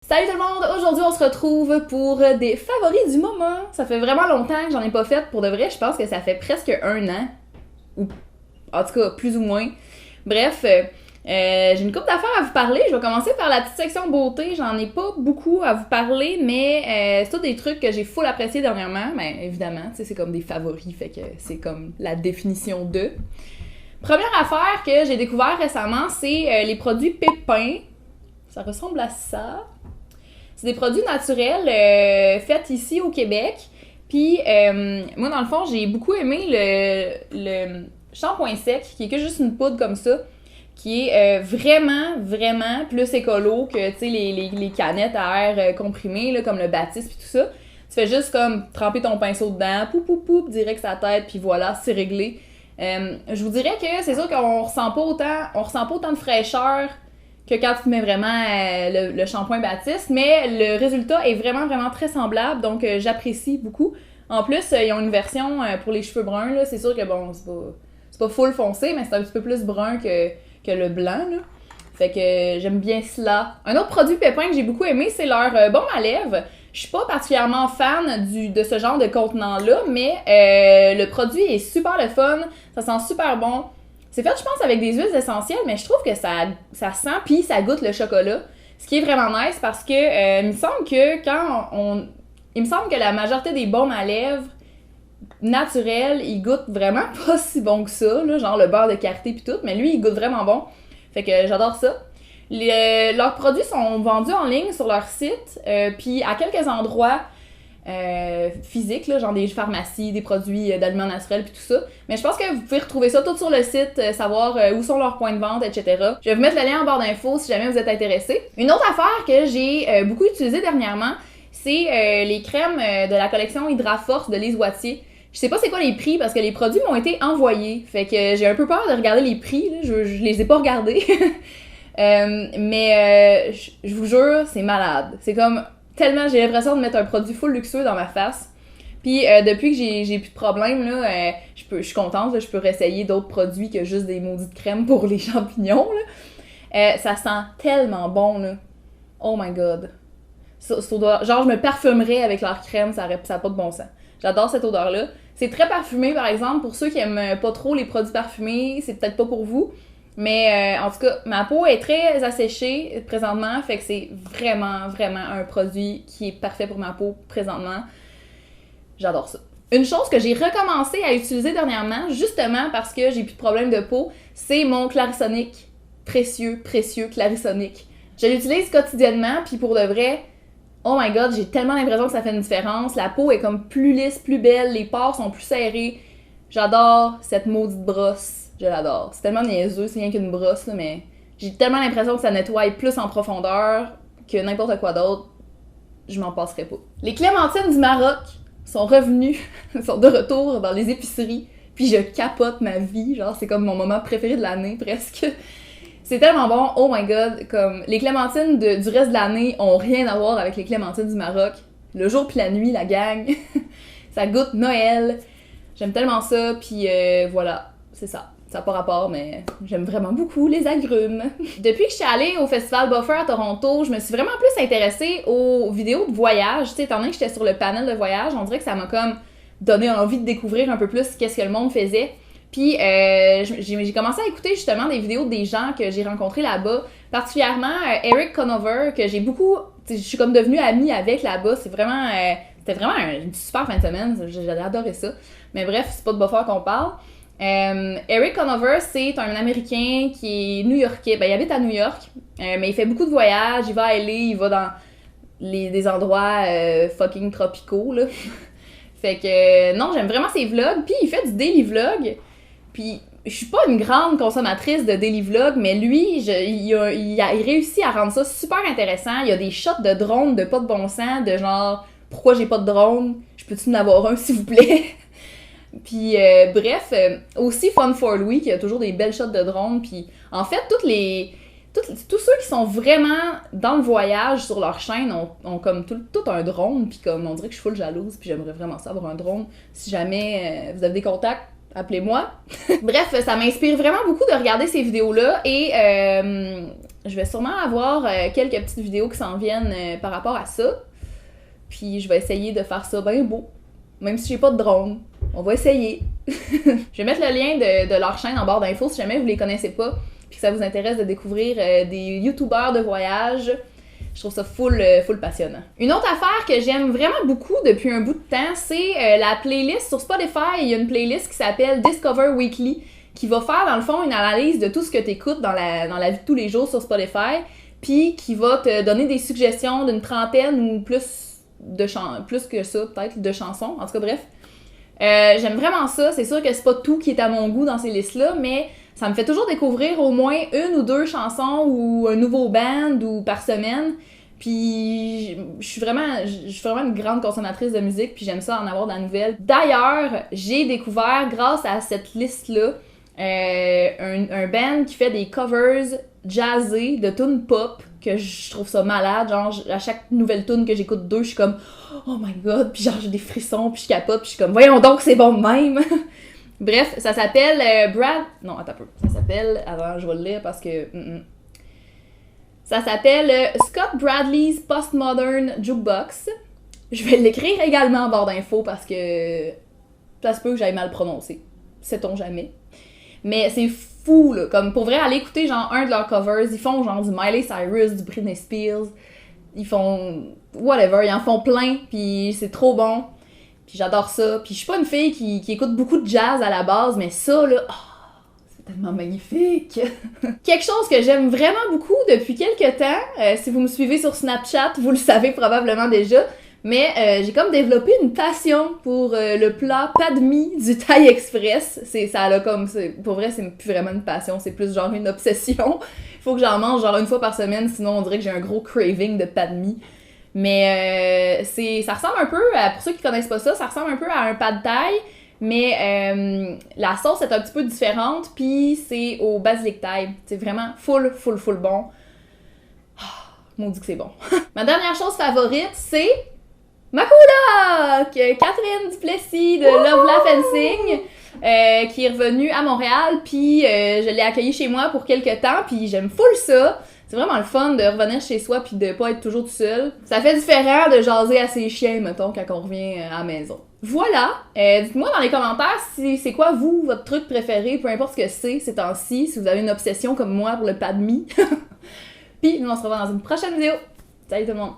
Salut tout le monde! Aujourd'hui, on se retrouve pour des favoris du moment. Ça fait vraiment longtemps que j'en ai pas fait. Pour de vrai, je pense que ça fait presque un an. Ou en tout cas, plus ou moins. Bref, j'ai une couple d'affaires à vous parler. Je vais commencer par la petite section beauté. J'en ai pas beaucoup à vous parler, mais c'est tous des trucs que j'ai full appréciés dernièrement. Ben, évidemment, c'est comme des favoris, fait que c'est comme la définition de. Première affaire que j'ai découvert récemment, c'est les produits Pépin. Ça ressemble à ça. C'est des produits naturels faits ici au Québec. Puis, moi, dans le fond, j'ai beaucoup aimé le shampoing sec, qui est que juste une poudre comme ça, qui est vraiment, vraiment plus écolo que, tu sais, les canettes à air comprimé, là, comme le Baptiste puis tout ça. Tu fais juste comme tremper ton pinceau dedans, poup, poup, poup, direct sa tête, puis voilà, c'est réglé. Je vous dirais que c'est sûr qu'on ressent pas autant de fraîcheur que quand tu mets vraiment le shampoing Baptiste, mais le résultat est vraiment, vraiment très semblable, donc j'apprécie beaucoup. En plus, ils ont une version pour les cheveux bruns, là. C'est sûr que bon, c'est pas full foncé, mais c'est un petit peu plus brun que le blanc, là. Fait que j'aime bien cela. Un autre produit Pépin que j'ai beaucoup aimé, c'est leur baume à lèvres. Je suis pas particulièrement fan de ce genre de contenant-là, mais le produit est super le fun, ça sent super bon. C'est fait, je pense, avec des huiles essentielles, mais je trouve que ça sent puis ça goûte le chocolat. Ce qui est vraiment nice parce que il me semble que il me semble que la majorité des baumes à lèvres naturels, ils goûtent vraiment pas si bon que ça, là, genre le beurre de karité puis tout, mais lui, il goûte vraiment bon. Fait que j'adore ça. Leurs produits sont vendus en ligne sur leur site, puis à quelques endroits physiques, là, genre des pharmacies, des produits d'aliments naturels puis tout ça. Mais je pense que vous pouvez retrouver ça tout sur le site, savoir où sont leurs points de vente, etc. Je vais vous mettre le lien en barre d'infos si jamais vous êtes intéressés. Une autre affaire que j'ai beaucoup utilisée dernièrement, c'est les crèmes de la collection Hydraforce de Lise Wattier. Je sais pas c'est quoi les prix parce que les produits m'ont été envoyés. Fait que j'ai un peu peur de regarder les prix, là. Je les ai pas regardés. Mais je vous jure, c'est malade. C'est comme tellement, j'ai l'impression de mettre un produit full luxueux dans ma face. Puis depuis que j'ai plus de problème, là, je suis contente, là, je peux réessayer d'autres produits que juste des maudites crèmes pour les champignons. Là. Ça sent tellement bon, là. Oh my god. Genre, je me parfumerais avec leur crème, ça n'a pas de bon sens. J'adore cette odeur-là. C'est très parfumé, par exemple. Pour ceux qui aiment pas trop les produits parfumés, c'est peut-être pas pour vous. Mais en tout cas, ma peau est très asséchée présentement, fait que c'est vraiment, vraiment un produit qui est parfait pour ma peau présentement. J'adore ça. Une chose que j'ai recommencé à utiliser dernièrement, justement parce que j'ai plus de problème de peau, c'est mon Clarisonic. Précieux Clarisonic. Je l'utilise quotidiennement, puis pour de vrai, oh my god, j'ai tellement l'impression que ça fait une différence. La peau est comme plus lisse, plus belle, les pores sont plus serrés. J'adore cette maudite brosse. Je l'adore. C'est tellement niaiseux, c'est rien qu'une brosse, là, mais j'ai tellement l'impression que ça nettoie plus en profondeur que n'importe quoi d'autre. Je m'en passerai pas. Les clémentines du Maroc sont revenues, sont de retour dans les épiceries, puis je capote ma vie. Genre, c'est comme mon moment préféré de l'année, presque. C'est tellement bon, oh my god, comme les clémentines du reste de l'année ont rien à voir avec les clémentines du Maroc. Le jour puis la nuit, la gang. Ça goûte Noël. J'aime tellement ça, puis voilà, c'est ça. Ça n'a pas rapport, mais j'aime vraiment beaucoup les agrumes. Depuis que je suis allée au Festival Buffer à Toronto, je me suis vraiment plus intéressée aux vidéos de voyage. Tu sais, étant donné que j'étais sur le panel de voyage, on dirait que ça m'a comme donné envie de découvrir un peu plus qu'est-ce que le monde faisait. Puis j'ai commencé à écouter justement des vidéos des gens que j'ai rencontrés là-bas, particulièrement Eric Conover, que j'ai beaucoup... Je suis comme devenue amie avec là-bas. C'était vraiment une super fin de semaine. J'ai adoré ça. Mais bref, c'est pas de Buffer qu'on parle. Eric Conover, c'est un Américain qui est new-yorkais. Ben, il habite à New York, mais il fait beaucoup de voyages. Il va à LA, il va dans des endroits fucking tropicaux, là. Fait que, non, j'aime vraiment ses vlogs. Puis il fait du daily vlog. Puis je suis pas une grande consommatrice de daily vlog, mais lui, il réussit à rendre ça super intéressant. Il y a des shots de drone de pas de bon sens, de genre, pourquoi j'ai pas de drone? Je peux-tu en avoir un, s'il vous plaît? Puis bref, aussi Fun for Louis qui a toujours des belles shots de drone. Puis en fait, tous ceux qui sont vraiment dans le voyage sur leur chaîne ont comme tout un drone. Puis comme on dirait que je suis full jalouse, puis j'aimerais vraiment ça avoir un drone. Si jamais vous avez des contacts, appelez-moi. Bref, ça m'inspire vraiment beaucoup de regarder ces vidéos-là et je vais sûrement avoir quelques petites vidéos qui s'en viennent par rapport à ça. Puis je vais essayer de faire ça bien beau. Même si j'ai pas de drone. On va essayer. Je vais mettre le lien de leur chaîne en barre d'infos si jamais vous les connaissez pas. Puis que ça vous intéresse de découvrir des youtubeurs de voyage. Je trouve ça full passionnant. Une autre affaire que j'aime vraiment beaucoup depuis un bout de temps, c'est la playlist sur Spotify. Il y a une playlist qui s'appelle Discover Weekly qui va faire dans le fond une analyse de tout ce que tu écoutes dans la vie de tous les jours sur Spotify, puis qui va te donner des suggestions d'une trentaine ou plus que ça peut-être de chansons. En tout cas bref, j'aime vraiment ça. C'est sûr que c'est pas tout qui est à mon goût dans ces listes-là, mais ça me fait toujours découvrir au moins une ou deux chansons ou un nouveau band ou par semaine. Puis je suis vraiment une grande consommatrice de musique, puis j'aime ça en avoir de la nouvelle. D'ailleurs, j'ai découvert grâce à cette liste-là un band qui fait des covers jazzés de tunes pop, que je trouve ça malade. Genre à chaque nouvelle tune que j'écoute d'eux, je suis comme oh my god, puis genre j'ai des frissons, puis je capote, puis je suis comme voyons donc c'est bon de même. Bref, ça s'appelle Non, attends un peu. Ça s'appelle... Attends, je vais le lire parce que... Ça s'appelle Scott Bradley's Postmodern Jukebox. Je vais l'écrire également en barre d'infos parce que ça se peut que j'aille mal prononcer. Sait-on jamais. Mais c'est fou, là. Comme pour vrai, aller écouter genre un de leurs covers. Ils font genre du Miley Cyrus, du Britney Spears. Ils font... whatever. Ils en font plein. Puis c'est trop bon. Puis j'adore ça. Puis je suis pas une fille qui écoute beaucoup de jazz à la base, mais ça, là, c'est tellement magnifique! Quelque chose que j'aime vraiment beaucoup depuis quelques temps, si vous me suivez sur Snapchat, vous le savez probablement déjà, mais j'ai comme développé une passion pour le plat pas de mie du Thai Express. Pour vrai, c'est plus vraiment une passion, c'est plus genre une obsession. Faut que j'en mange genre une fois par semaine, sinon on dirait que j'ai un gros craving de pad mie. Mais ça ressemble un peu, pour ceux qui connaissent pas ça ressemble un peu à un pad thai, mais la sauce est un petit peu différente, puis c'est au basilic thai. C'est vraiment full bon. Oh, maudit que c'est bon. Ma dernière chose favorite, c'est ma coloc! Catherine Duplessis de Love Laugh Fencing, qui est revenue à Montréal, puis je l'ai accueillie chez moi pour quelques temps, puis j'aime full ça. C'est vraiment le fun de revenir chez soi puis de pas être toujours tout seul. Ça fait différent de jaser à ses chiens, mettons, quand on revient à la maison. Voilà! Dites-moi dans les commentaires si c'est quoi, vous, votre truc préféré, peu importe ce que c'est ces temps-ci, si vous avez une obsession comme moi pour le pas de mie. Puis nous, on se revoit dans une prochaine vidéo. Salut tout le monde!